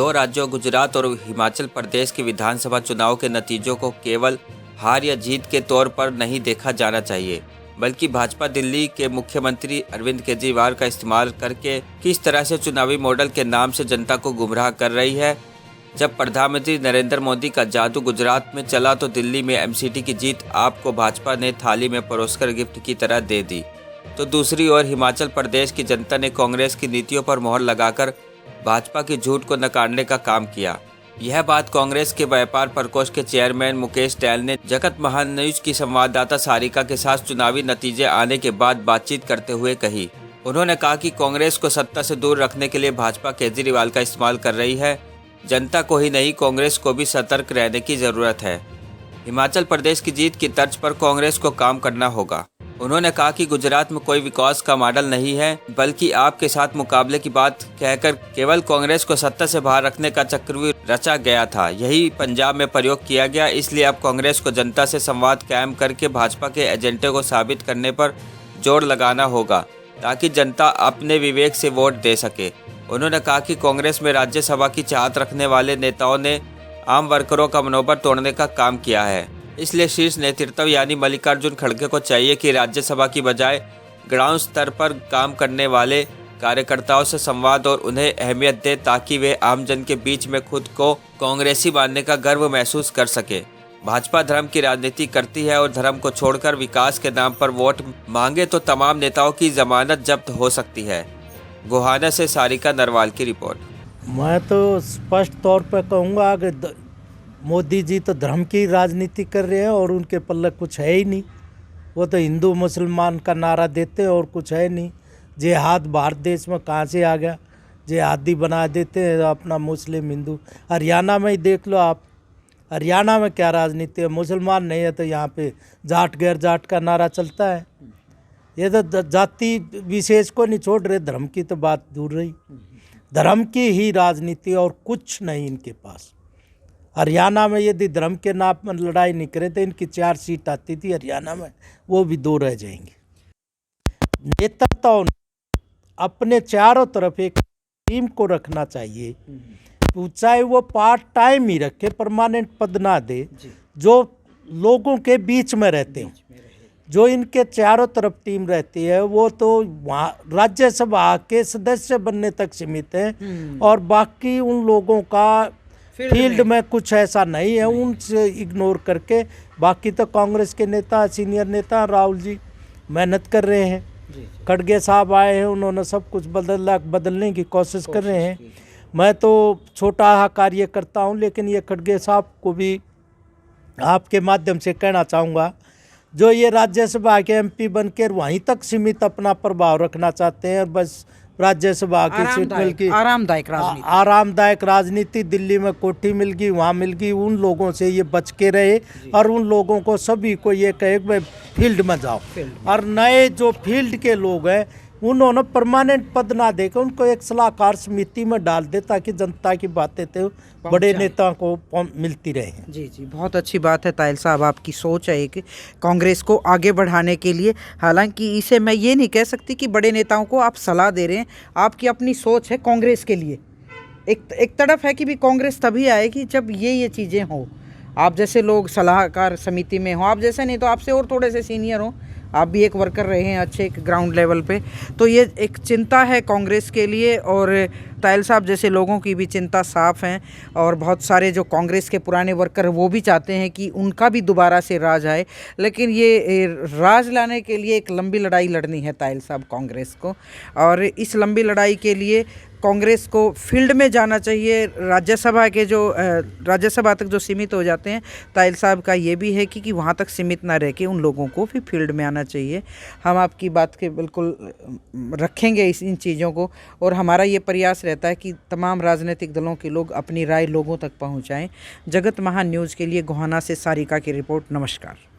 दो राज्यों गुजरात और हिमाचल प्रदेश के विधानसभा चुनाव के नतीजों को केवल हार या जीत के तौर पर नहीं देखा जाना चाहिए, बल्कि भाजपा दिल्ली के मुख्यमंत्री अरविंद केजरीवाल का इस्तेमाल करके किस तरह से चुनावी मॉडल के नाम से जनता को गुमराह कर रही है। जब प्रधानमंत्री नरेंद्र मोदी का जादू गुजरात में चला तो दिल्ली में एमसीडी की जीत आपको भाजपा ने थाली में परोसकर गिफ्ट की तरह दे दी, तो दूसरी ओर हिमाचल प्रदेश की जनता ने कांग्रेस की नीतियों पर मोहर लगाकर भाजपा की झूठ को नकारने का काम किया। यह बात कांग्रेस के व्यापार प्रकोष्ठ के चेयरमैन मुकेश डैल ने जगत महान न्यूज की संवाददाता सारिका के साथ चुनावी नतीजे आने के बाद बातचीत करते हुए कही। उन्होंने कहा कि कांग्रेस को सत्ता से दूर रखने के लिए भाजपा केजरीवाल का इस्तेमाल कर रही है। जनता को ही नहीं, कांग्रेस को भी सतर्क रहने की जरूरत है। हिमाचल प्रदेश की जीत की तर्ज पर कांग्रेस को काम करना होगा। उन्होंने कहा कि गुजरात में कोई विकास का मॉडल नहीं है, बल्कि आपके साथ मुकाबले की बात कहकर केवल कांग्रेस को सत्ता से बाहर रखने का चक्रव्यूह रचा गया था। यही पंजाब में प्रयोग किया गया। इसलिए अब कांग्रेस को जनता से संवाद कायम करके भाजपा के एजेंडे को साबित करने पर जोर लगाना होगा, ताकि जनता अपने विवेक से वोट दे सके। उन्होंने कहा कि कांग्रेस में राज्यसभा की चाहत रखने वाले नेताओं ने आम वर्करों का मनोबल तोड़ने का काम किया है। इसलिए शीर्ष नेतृत्व यानी मल्लिकार्जुन खड़गे को चाहिए कि राज्यसभा की बजाय ग्राउंड स्तर पर काम करने वाले कार्यकर्ताओं से संवाद और उन्हें अहमियत दे, ताकि वे आमजन के बीच में खुद को कांग्रेसी मानने का गर्व महसूस कर सके। भाजपा धर्म की राजनीति करती है और धर्म को छोड़कर विकास के नाम पर वोट मांगे तो तमाम नेताओं की जमानत जब्त हो सकती है। गोहाना से सारिका नरवाल की रिपोर्ट। मैं तो स्पष्ट तौर पर कहूँगा कि मोदी जी तो धर्म की राजनीति कर रहे हैं और उनके पल्ले कुछ है ही नहीं। वो तो हिंदू मुसलमान का नारा देते हैं और कुछ है नहीं। जिहाद भारत देश में कहाँ से आ गया? जिहादी बना देते हैं अपना मुस्लिम हिंदू। हरियाणा में ही देख लो आप, हरियाणा में क्या राजनीति है? मुसलमान नहीं है तो यहाँ पे जाट गैर जाट का नारा चलता है। ये तो जाति विशेष को नहीं छोड़ रहे, धर्म की तो बात दूर रही। धर्म की ही राजनीति और कुछ नहीं इनके पास। हरियाणा में यदि धर्म के नाम में लड़ाई नहीं करे तो इनकी 4 सीट आती थी हरियाणा में, वो भी 2 रह जाएंगे। नेताओं अपने चारों तरफ एक टीम को रखना चाहिए, चाहे वो पार्ट टाइम ही रखे, परमानेंट पद ना दे, जो लोगों के बीच में रहते हैं। जो इनके चारों तरफ टीम रहती है वो तो वहाँ राज्यसभा के सदस्य बनने तक सीमित है और बाकी उन लोगों का फील्ड में कुछ ऐसा नहीं है। उनसे इग्नोर करके बाकी तो कांग्रेस के नेता, सीनियर नेता राहुल जी मेहनत कर रहे हैं। खड़गे साहब आए हैं, उन्होंने सब कुछ बदलने की कोशिश कर रहे हैं। मैं तो छोटा कार्य करता हूं, लेकिन ये खड़गे साहब को भी आपके माध्यम से कहना चाहूँगा, जो ये राज्यसभा के एमपी बनकर वहीं तक सीमित अपना प्रभाव रखना चाहते हैं, बस राज्यसभा की सीट मिल गई, आरामदायक राजनीति, दिल्ली में कोठी मिल गई, वहाँ मिल गई, उन लोगों से ये बच के रहे और उन लोगों को सभी को ये कहे कि फील्ड में जाओ। और नए जो फील्ड के लोग हैं उन्होंने परमानेंट पद ना देकर उनको एक सलाहकार समिति में डाल दे, ताकि जनता की बातें तो बड़े नेताओं को मिलती रहे। जी, बहुत अच्छी बात है ताहिल साहब, आपकी सोच है एक कांग्रेस को आगे बढ़ाने के लिए। हालांकि इसे मैं ये नहीं कह सकती कि बड़े नेताओं को आप सलाह दे रहे हैं, आपकी अपनी सोच है कांग्रेस के लिए। एक तरफ है कि भी कांग्रेस तभी आएगी जब ये चीज़ें हों, आप जैसे लोग सलाहकार समिति में हों, आप जैसे नहीं तो आपसे और थोड़े से सीनियर हों, आप भी एक वर्कर रहे हैं अच्छे एक ग्राउंड लेवल पे, तो ये एक चिंता है कांग्रेस के लिए। और ताहिल साहब जैसे लोगों की भी चिंता साफ है और बहुत सारे जो कांग्रेस के पुराने वर्कर वो भी चाहते हैं कि उनका भी दोबारा से राज आए। लेकिन ये राज लाने के लिए एक लंबी लड़ाई लड़नी है ताहिल साहब कांग्रेस को, और इस लंबी लड़ाई के लिए कांग्रेस को फील्ड में जाना चाहिए। राज्यसभा तक जो सीमित हो जाते हैं, ताहिल साहब का ये भी है कि वहाँ तक सीमित ना रह के उन लोगों को भी फील्ड में आना चाहिए। हम आपकी बात के बिल्कुल रखेंगे इन चीज़ों को, और हमारा ये प्रयास रहता है कि तमाम राजनीतिक दलों के लोग अपनी राय लोगों तक पहुँचाएँ। जगत महान न्यूज़ के लिए गोहाना से सारिका की रिपोर्ट। नमस्कार।